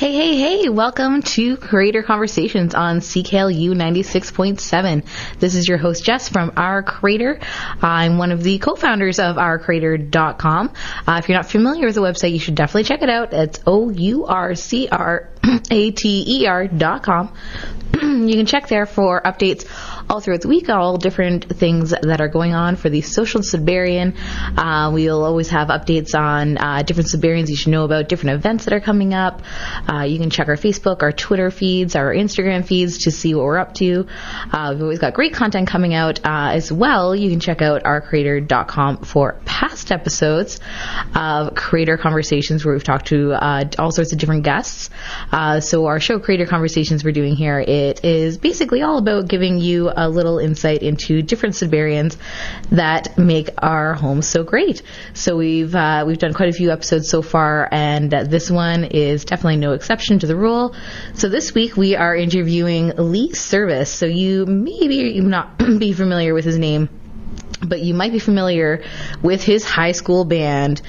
Hey, welcome to Creator Conversations on CKLU 96.7. This is your host, Jess, from Our Creator. I'm one of the co-founders of OurCreator.com. If you're not familiar with the website, you should definitely check it out. It's OurCrater.com. You can check there for updates all throughout the week, all different things that are going on for the social Siberian. We'll always have updates on different Siberians you should know about, different events that are coming up. You can check our Facebook, our Twitter feeds, our Instagram feeds to see what we're up to. We've always got great content coming out as well. You can check out OurCreator.com for past episodes of Creator Conversations where we've talked to all sorts of different guests. So our show Creator Conversations we're doing here, it is basically all about giving you a little insight into different Siberians that make our home so great. So we've done quite a few episodes so far, and this one is definitely no exception to the rule. So this week we are interviewing Lee Serviss. So you maybe not be familiar with his name, but you might be familiar with his high school band,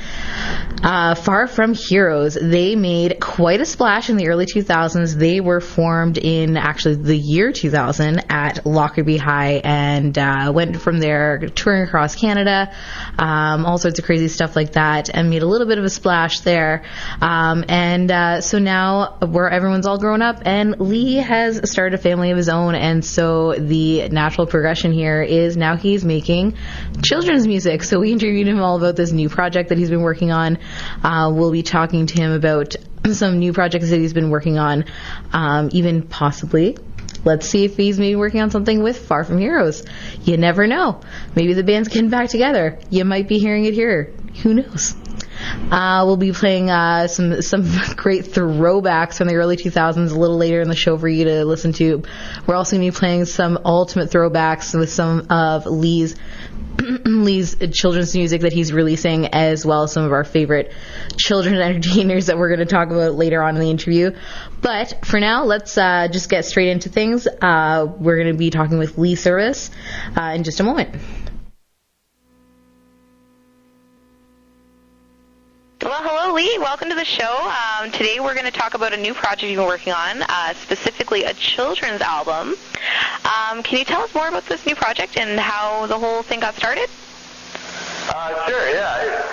Far From Heroes. They made quite a splash in the early 2000s. They were formed in actually the year 2000 at Lockerbie High and went from there touring across Canada, all sorts of crazy stuff like that, and made a little bit of a splash there. So now where everyone's all grown up, and Lee has started a family of his own, and so the natural progression here is now he's making children's music. So we interviewed him all about this new project that he's been working on. We'll be talking to him about some new projects that he's been working on, even possibly. Let's see if he's maybe working on something with Far From Heroes. You never know. Maybe the band's getting back together. You might be hearing it here. Who knows? We'll be playing some great throwbacks from the early 2000s a little later in the show for you to listen to. We're also going to be playing some ultimate throwbacks with some of Lee's children's music that he's releasing, as well as some of our favorite children entertainers that we're going to talk about later on in the interview. But for now, let's just get straight into things. We're going to be talking with Lee Serviss in just a moment. Well, hello, Lee. Welcome to the show. Today we're going to talk about a new project you've been working on, specifically a children's album. Can you tell us more about this new project and how the whole thing got started? Sure, yeah. It's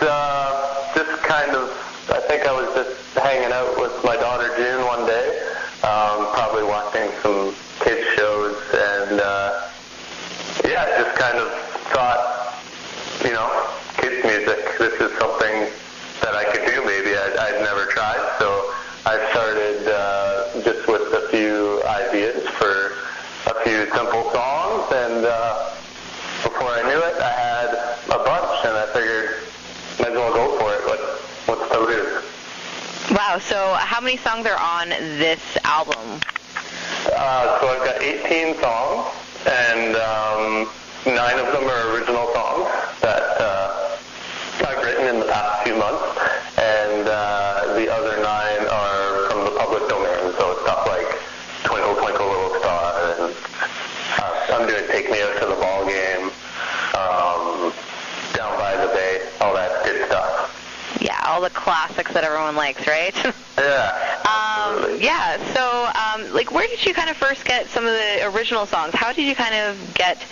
just kind of, I think I was just hanging out with my daughter June one day, probably watching some kids shows, and just kind of thought, kids music, this is something that I could do maybe. I'd never tried, so I started just with a few ideas for a few simple songs, and before I knew it, I had a bunch, and I figured might as well go for it. What's the lose? Wow, so how many songs are on this album? So I've got 18 songs, and 9 of them are original songs that I've written in the past few months, and the other 9 are from the public domain, so stuff like Twinkle Twinkle Little Star, and I'm doing Take Me Out to the Ball Game, Down by the Bay, all that good stuff. Yeah, all the classics that everyone likes, right? Yeah. So where did you kind of first get some of the original songs? How did you kind of get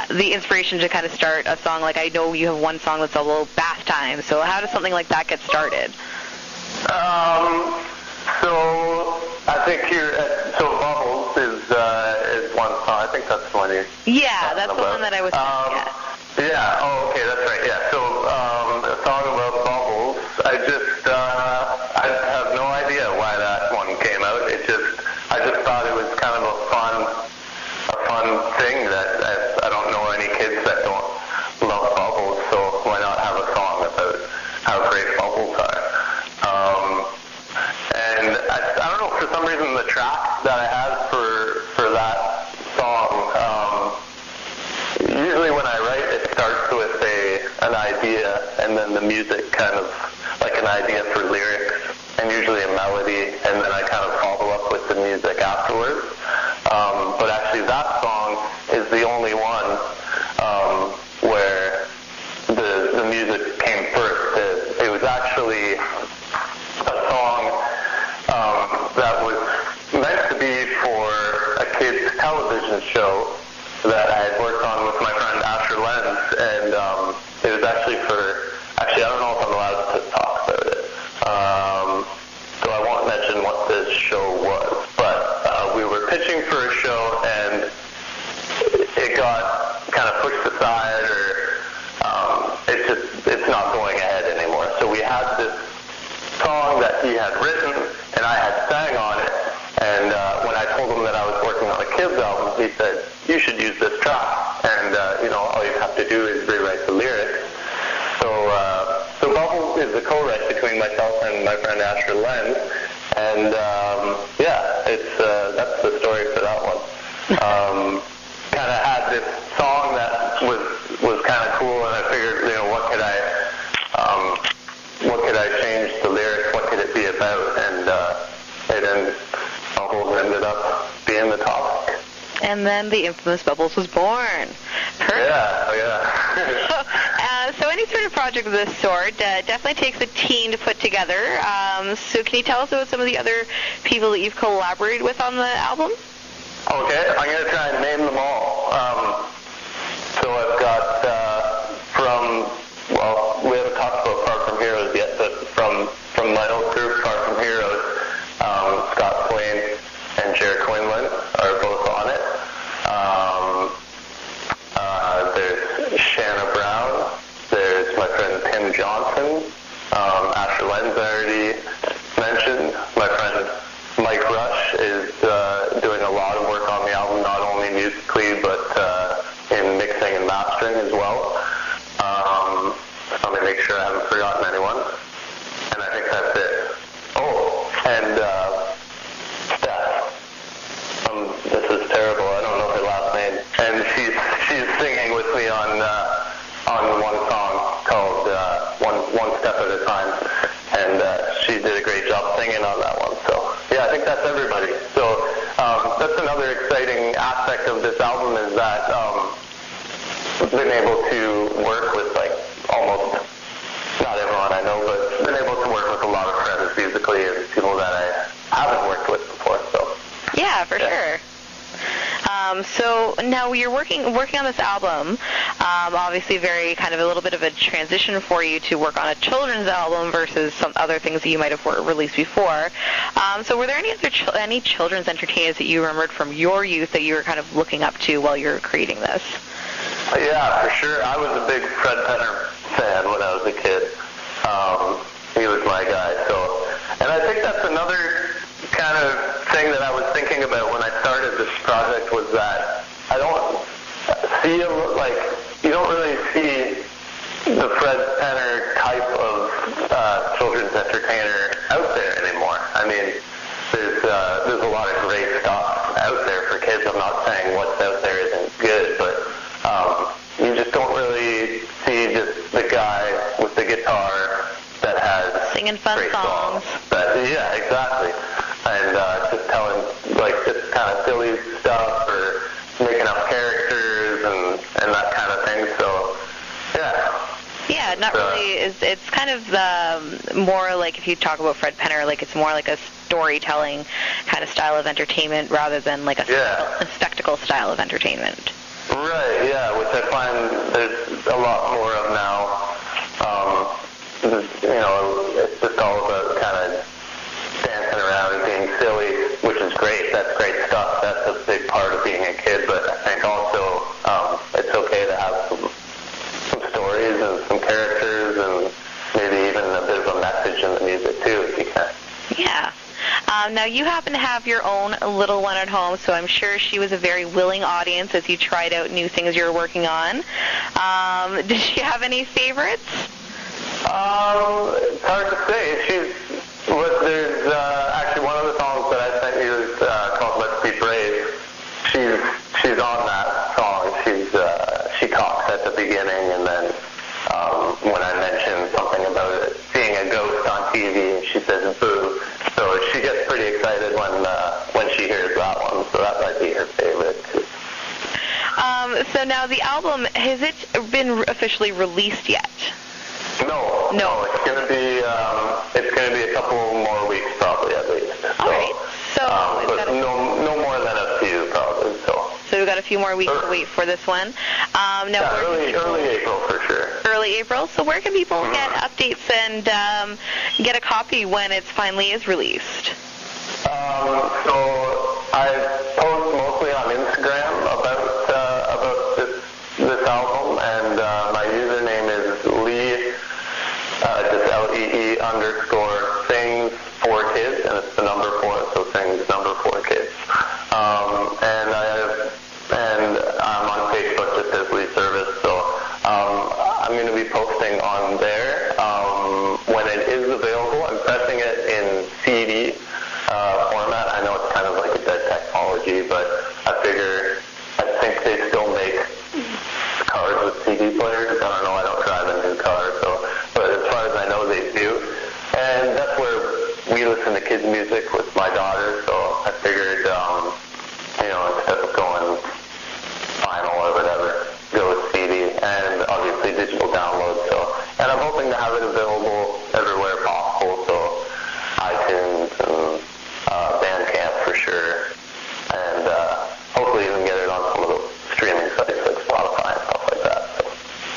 the inspiration to kind of start a song? Like, I know you have one song that's a little bath time, so how does something like that get started? So I think Bubbles is one song. I think that's the one you... Yeah, that's the one that I was thinking, Yeah, oh, okay, that's right, yeah. So a song about Bubbles, I have no idea why that one came out. I just thought it was kind of a fun thing that I don't know any kids that don't love bubbles, so why not have a song about how great bubbles are? And I don't know, for some reason the track that I had for that song, usually when I write, it starts with an idea, and then the music kind of like an idea for lyrics, and usually a melody, and then I kind of follow up with the music afterwards. But actually that song is the only one where the music came first. It was actually a song television show that I had worked on with my friend Asher Lenz, and it was actually I don't know if I'm allowed to talk about it, so I won't mention what this show was, but we were pitching for a show, and it got kind of pushed aside, or it's not going ahead anymore. So we had this song that he had written, and I had sang on it, and when I told him that I was working on a kids album, he said, you should use this track, and all you have to do is rewrite the lyrics. So Bubble is a co-write between myself and my friend Asher Lenz, and that's the story for that one. Kind of had this song that was kind of cool, and I figured, what could I change the lyrics? What could it be about? And ended up being the topic. And then the infamous Bubbles was born. Perfect. Yeah. So any sort of project of this sort definitely takes a team to put together. So can you tell us about some of the other people that you've collaborated with on the album? Okay, I'm going to try and name them all. So I've got we haven't talked about Far From Heroes yet, but from my old group, Far From Heroes, Scott Swain and Jared Quinlan are both on it. There's Shanna Brown. There's my friend Tim Johnson. Asher Lenz I already mentioned. My friend Mike Rush is doing a lot of work on the album, not only musically, but in mixing and mastering as well. Let me make sure I haven't forgotten anyone. And I think that's it. Oh, and Steph. This is terrible. I don't know her last name. And she's singing with me on one song called One Step at a Time. And she did a great job singing on that one. So, yeah, I think that's everybody. So that's another exciting aspect of this album, is that I've been able to work with, almost, not everyone I know, but been able to work with a lot of friends musically and people that I haven't worked with before. So yeah, for sure. So now you're working on this album, obviously very kind of a little bit of a transition for you to work on a children's album versus some other things that you might have released before. So were there any children's entertainers that you remembered from your youth that you were kind of looking up to while you were creating this? Yeah, for sure. I was a big Fred Penner fan when I was a kid. He was my guy. And I think that's another kind of thing that I was thinking about when I started this project, was that I don't see you don't really see the Fred Penner type of children's entertainer out there anymore. I mean, there's a lot of great stuff out there for kids. I'm not saying what's out there isn't good, but you just don't really see just the guy with the guitar that has singing fun great songs. Yeah, exactly. And just telling just kind of silly stuff, or making up characters and that kind of thing. So yeah. Yeah, not really. It's kind of more like, if you talk about Fred Penner, it's more like a storytelling kind of style of entertainment rather than a spectacle style of entertainment. Right, yeah, which I find there's a lot more of now. It's just all about kind of dancing around and being silly, which is great. That's great stuff. That's a big part of being a kid, but I think also it's okay to have some stories and some characters, and maybe even a bit of a message in the music too, if you can. Yeah. Now, you happen to have your own little one at home, so I'm sure she was a very willing audience as you tried out new things you were working on. Did she have any favorites? It's hard to say. There's actually one of the songs that I sent you is called Let's Be Brave. She's on that song. She talks at the beginning, and then when I mentioned something about it, seeing a ghost on TV, she says boo. So she gets pretty excited when she hears that one. So that might be her favorite too. So now the album, has it been officially released yet? No. It's gonna be a couple more weeks probably, at least. All right. So but no more than a few probably. So we've got a few more weeks to wait for this one. Early April for sure. Early April. So where can people get updates and get a copy when it finally is released? So I post mostly on Instagram about this album, and my username is Lee, just Lee _ sings 4 kids, and it's the number 4, so sings number 4 kids. And I'm on Facebook just as Lee Serviss, so I'm going to be posting on there when it is available. I'm pressing it in CD format. I know it's kind of like a dead technology, but I think they still make cars with CD players. I don't know, I don't drive a new car, but as far as I know, they do. And that's where we listen to kids' music with my daughter, so I figured, instead of going vinyl or whatever, go with CD, and obviously digital download. And I'm hoping to have it available everywhere possible, so iTunes and Bandcamp for sure, and hopefully even get it on some of those streaming sites like Spotify and stuff like that. So.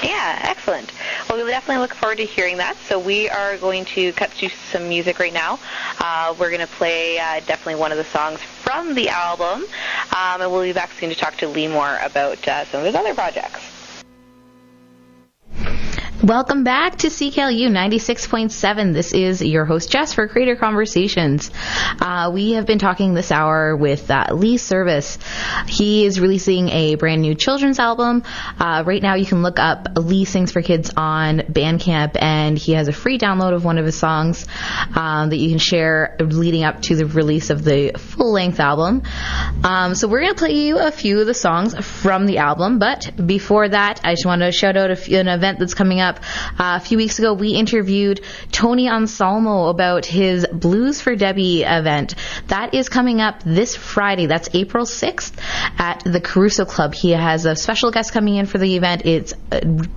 Yeah, excellent. Well, we definitely look forward to hearing that. So we are going to cut to some music right now. We're going to play definitely one of the songs from the album, and we'll be back soon to talk to Lee more about some of his other projects. Welcome back to CKLU 96.7. This is your host, Jess, for Creator Conversations. We have been talking this hour with Lee Serviss. He is releasing a brand new children's album. Right now you can look up Lee Sings for Kids on Bandcamp, and he has a free download of one of his songs that you can share leading up to the release of the full-length album. So we're going to play you a few of the songs from the album, but before that, I just want to shout out an event that's coming up. A few weeks ago, we interviewed Tony Anselmo about his Blues for Debbie event. That is coming up this Friday. That's April 6th at the Caruso Club. He has a special guest coming in for the event. It's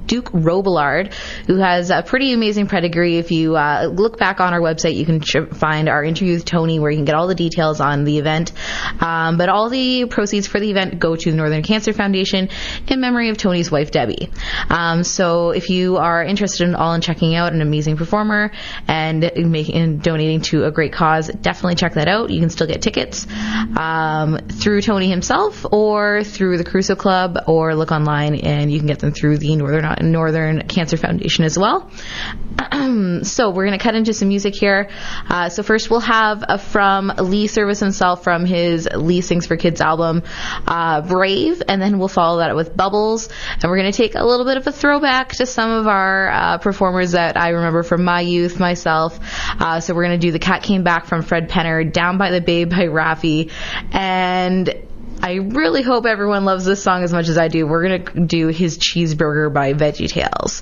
Duke Robillard, who has a pretty amazing pedigree. If you look back on our website, you can find our interview with Tony, where you can get all the details on the event. But all the proceeds for the event go to the Northern Cancer Foundation in memory of Tony's wife, Debbie. So if you are interested in checking out an amazing performer and donating to a great cause, definitely check that out. You can still get tickets through Tony himself or through the Caruso Club, or look online and you can get them through the Northern Cancer Foundation as well. So we're going to cut into some music here. So first we'll have from Lee Serviss himself from his Lee Sings for Kids album, Brave, and then we'll follow that with Bubbles. And we're going to take a little bit of a throwback to some of our performers that I remember from my youth myself. So we're going to do The Cat Came Back from Fred Penner, Down by the Bay by Raffi, and I really hope everyone loves this song as much as I do. We're going to do His Cheeseburger by VeggieTales.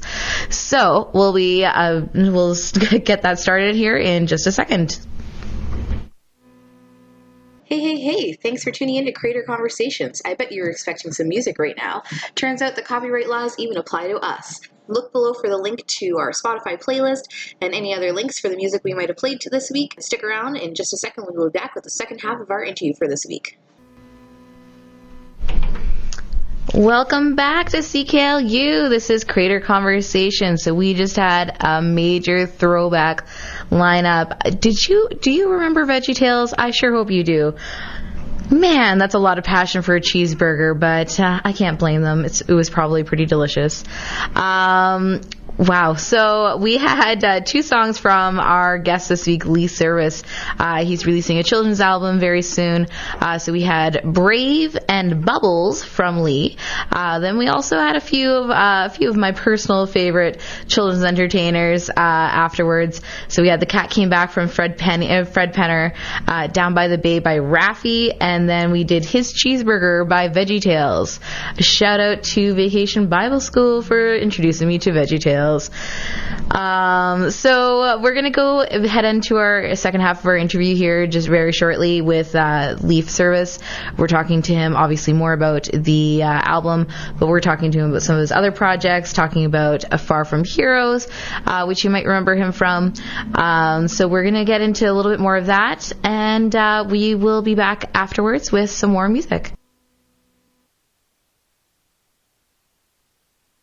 So we'll get that started here in just a second. Hey, thanks for tuning in to Creator Conversations. I bet you're expecting some music right now. Turns out the copyright laws even apply to us. Look below for the link to our Spotify playlist and any other links for the music we might have played this week. Stick around. In just a second, we will be back with the second half of our interview for this week. Welcome back to CKLU. This is Creator Conversation. So we just had a major throwback lineup. Do you remember VeggieTales? I sure hope you do. Man, that's a lot of passion for a cheeseburger, but I can't blame them. It was probably pretty delicious. Wow. So we had 2 songs from our guest this week, Lee Serviss. He's releasing a children's album very soon. So we had Brave and Bubbles from Lee. Then we also had a few of my personal favorite children's entertainers afterwards. So we had The Cat Came Back from Fred Penner, Down by the Bay by Raffi, and then we did His Cheeseburger by VeggieTales. A shout out to Vacation Bible School for introducing me to VeggieTales. So we're going to go head into our second half of our interview here just very shortly with Lee Serviss. We're talking to him obviously more about the album, but we're talking to him about some of his other projects, talking about Far From Heroes, which you might remember him from. So we're going to get into a little bit more of that, and we will be back afterwards with some more music.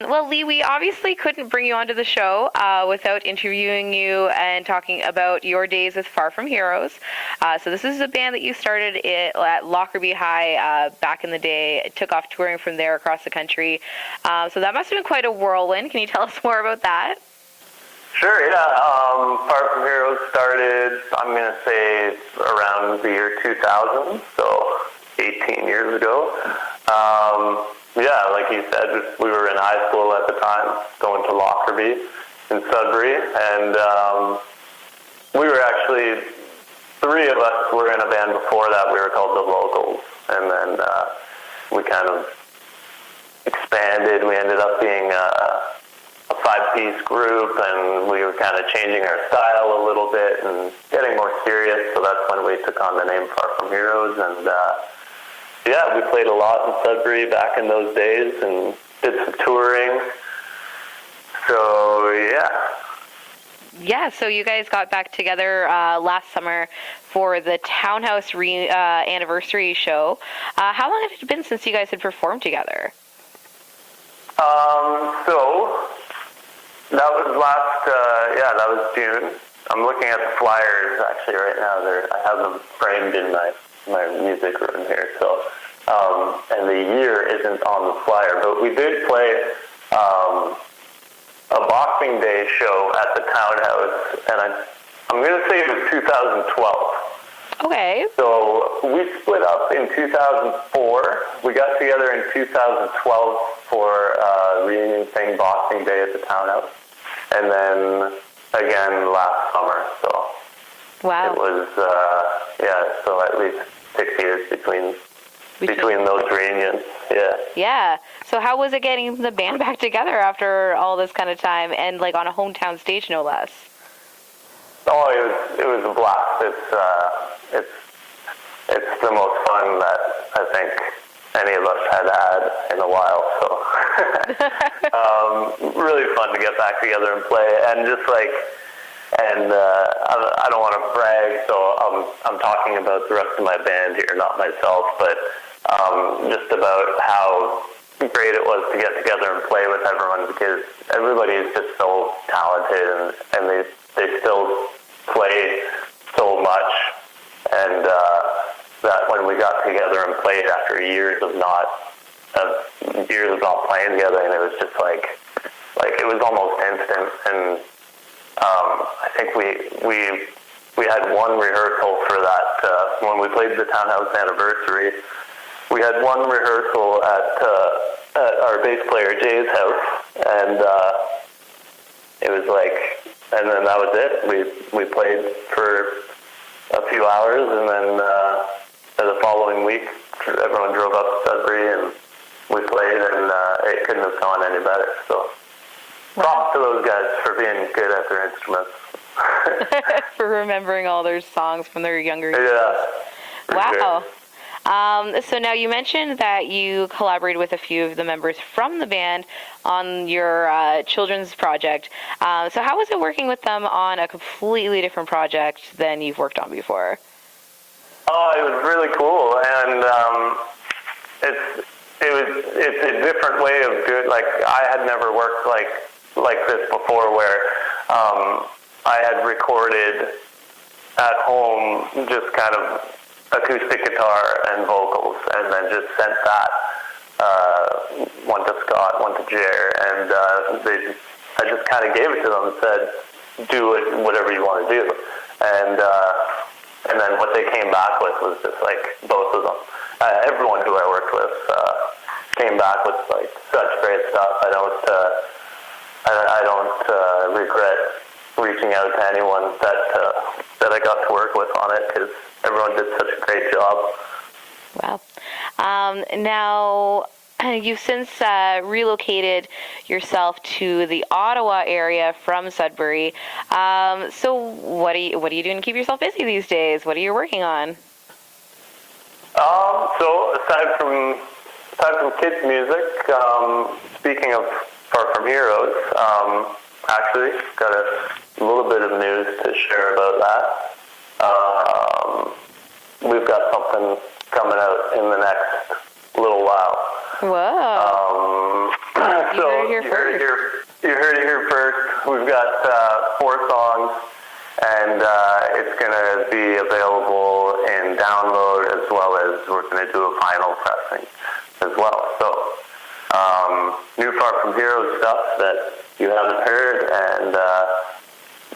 Well, Lee, we obviously couldn't bring you onto the show without interviewing you and talking about your days with Far From Heroes. So this is a band that you started at Lockerbie High back in the day. It took off touring from there across the country. So that must have been quite a whirlwind. Can you tell us more about that? Sure, yeah. Far From Heroes started, I'm going to say, around the year 2000, so 18 years ago. Yeah, like you said, we were in high school at the time, going to Lockerbie in Sudbury, and we were actually, three of us were in a band before that. We were called the Locals, and then we kind of expanded. We ended up being a five-piece group, and we were kind of changing our style a little bit and getting more serious, so that's when we took on the name Far From Heroes, and yeah, we played a lot in Sudbury back in those days and did some touring. So, yeah. Yeah, so you guys got back together last summer for the Townhouse anniversary show. How long had it been since you guys had performed together? So, that was that was June. I'm looking at the flyers, actually, right now. I have them framed in my music room here, so and the year isn't on the flyer, but we did play a Boxing Day show at the Townhouse, and I'm going to say it was 2012. Okay. So we split up in 2004. We got together in 2012 for a reunion thing, Boxing Day at the Townhouse, and then again last summer. So wow. It was so at least 6 years between those reunions. Yeah. Yeah. So how was it getting the band back together after all this kind of time, and like on a hometown stage, no less? Oh, it was a blast. It's the most fun that I think any of us had in a while. So really fun to get back together and play, and just like. And I don't want to brag, so I'm talking about the rest of my band here, not myself, but just about how great it was to get together and play with everyone, because everybody is just so talented, and they still play so much, and that when we got together and played after years of not playing together, and it was just like it was almost instant, and I think we had one rehearsal for that when we played the Townhouse anniversary. We had one rehearsal at our bass player Jay's house, and it was and then that was it. We played for a few hours, and then the following week, everyone drove up to Sudbury, and we played, and it couldn't have gone any better. So. Props to those guys for being good at their instruments. For remembering all their songs from their younger years. Yeah. Wow. Sure. So now you mentioned that you collaborated with a few of the members from the band on your children's project. So how was it working with them on a completely different project than you've worked on before? Oh, it was really cool, and it's a different way of doing. Like, I had never worked like this before, where I had recorded at home just kind of acoustic guitar and vocals, and then just sent that one to Scott, one to Jer, and I just kind of gave it to them and said, do it, whatever you want to do, and then what they came back with was just like both of them. Everyone who I worked with came back with like such great stuff. I don't regret reaching out to anyone that I got to work with on it, because everyone did such a great job. Wow. Now, you've since relocated yourself to the Ottawa area from Sudbury. So what are you doing to keep yourself busy these days? What are you working on? So aside from kids' music, speaking of Far From Heroes, actually got a little bit of news to share about that. We've got something coming out in the next little while. Whoa! So you heard it here it's going to be available in download, as well as we're going to do a vinyl pressing as well. So new Far From Heroes stuff that you haven't heard, and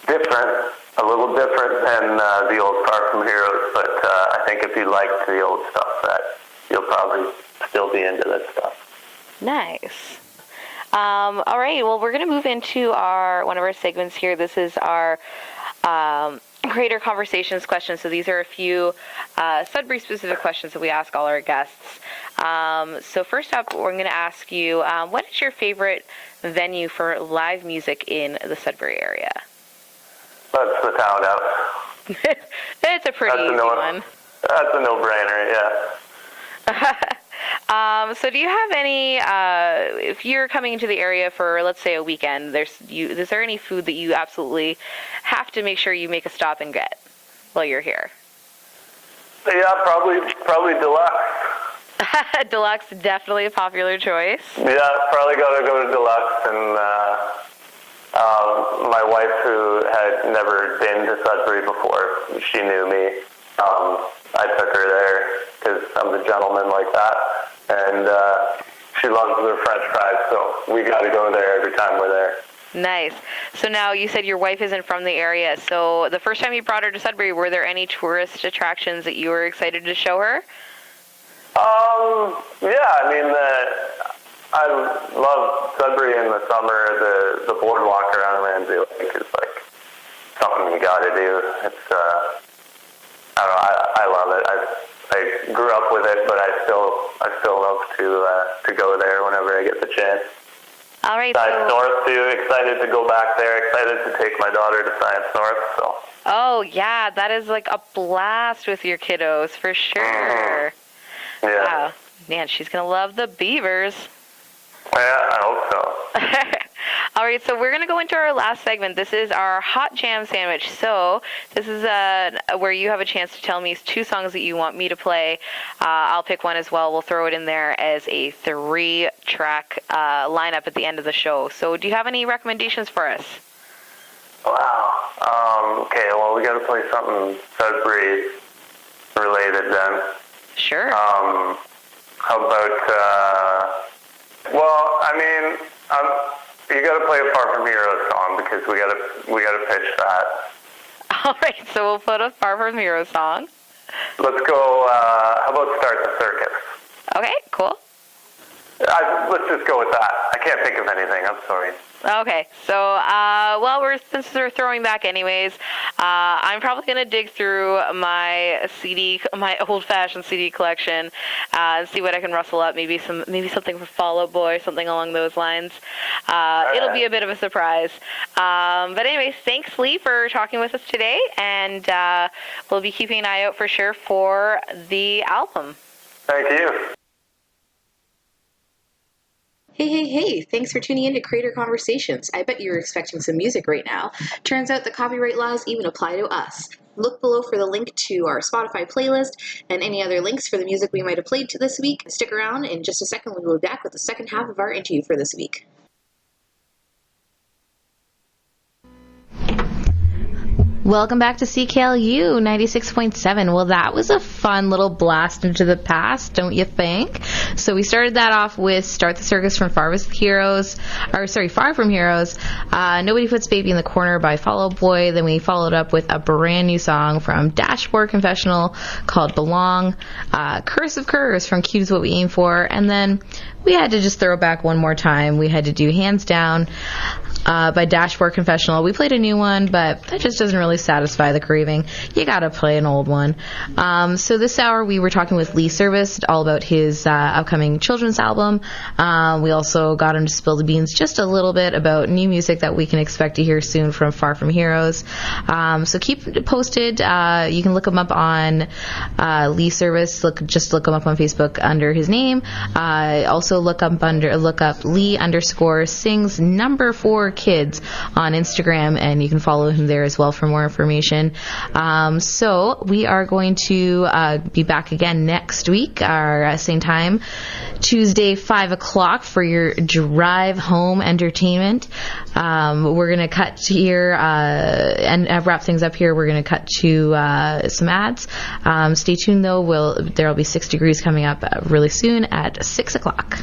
different, a little different than the old Far From Heroes, but I think if you liked the old stuff, that you'll probably still be into this stuff. Nice. All right, well, we're going to move into one of our segments here. This is our Creator Conversations questions. So these are a few Sudbury-specific questions that we ask all our guests. So first up, we're going to ask you, what is your favorite venue for live music in the Sudbury area? That's the Town House. It's a pretty easy one. That's a no-brainer, yeah. So do you have any, if you're coming into the area for, let's say, a weekend, is there any food that you absolutely have to make sure you make a stop and get while you're here? Yeah, probably Deluxe. Deluxe, definitely a popular choice. Yeah, probably got to go to Deluxe, and my wife, who had never been to Sudbury before, she knew me. I took her there because I'm the gentleman like that, and she loves their French fries, so we got to go there every time we're there. Nice. So now you said your wife isn't from the area, so the first time you brought her to Sudbury, were there any tourist attractions that you were excited to show her? Yeah, I mean, I love Sudbury in the summer. The boardwalk around Ramsey Lake is like something you got to do. It's I don't know. I love it. I grew up with it, but I still love to go there whenever I get the chance. All right. Science North too. Excited to go back there. Excited to take my daughter to Science North. So. Oh yeah, that is like a blast with your kiddos for sure. Yeah. Wow. Man, she's gonna love the beavers. Yeah, I hope so. All right, so we're going to go into our last segment. This is our Hot Jam Sandwich. So this is where you have a chance to tell me 2 songs that you want me to play. I'll pick one as well. We'll throw it in there as a 3-track lineup at the end of the show. So do you have any recommendations for us? Wow. Okay, well, we got to play something Sudbury related then. Sure. How about... well, I mean, you got to play a Far From Heroes song because we got to pitch that. All right, so we'll put a Far From Heroes song. Let's go. How about Start the Circus? Okay, cool. Let's just go with that. I can't think of anything. I'm sorry. Okay, so since we're throwing back anyways, I'm probably gonna dig through my old-fashioned CD collection, and see what I can rustle up. Maybe something for Fall Out Boy, something along those lines. It'll be a bit of a surprise. But anyways, thanks, Lee, for talking with us today, and we'll be keeping an eye out for sure for the album. Thank you. Hey, thanks for tuning in to Creator Conversations. I bet you're expecting some music right now. Turns out the copyright laws even apply to us. Look below for the link to our Spotify playlist and any other links for the music we might have played this week. Stick around. In just a second, we will be back with the second half of our interview for this week. Welcome back to CKLU 96.7. Well, that was a fun little blast into the past, don't you think? So we started that off with Start the Circus from Far From Heroes. Nobody Puts Baby in the Corner by Fall Out Boy. Then we followed up with a brand new song from Dashboard Confessional called Belong. Curse of Curse from Cute's What We Aim For. And then we had to just throw back one more time. We had to do Hands Down by Dashboard Confessional. We played a new one, but that just doesn't really satisfy the craving. You gotta play an old one. So this hour we were talking with Lee Serviss all about his upcoming children's album. We also got him to spill the beans just a little bit about new music that we can expect to hear soon from Far From Heroes. So keep posted. You can look him up on Lee Serviss. Look him up on Facebook under his name. Also look up Lee_sings number 4 kids on Instagram, and you can follow him there as well for more information. So we are going to be back again next week, our same time, Tuesday, 5 o'clock, for your drive home entertainment. We're going to cut here and wrap things up here. We're going to cut to some ads. Stay tuned, though. There will be 6 Degrees coming up really soon at 6 o'clock.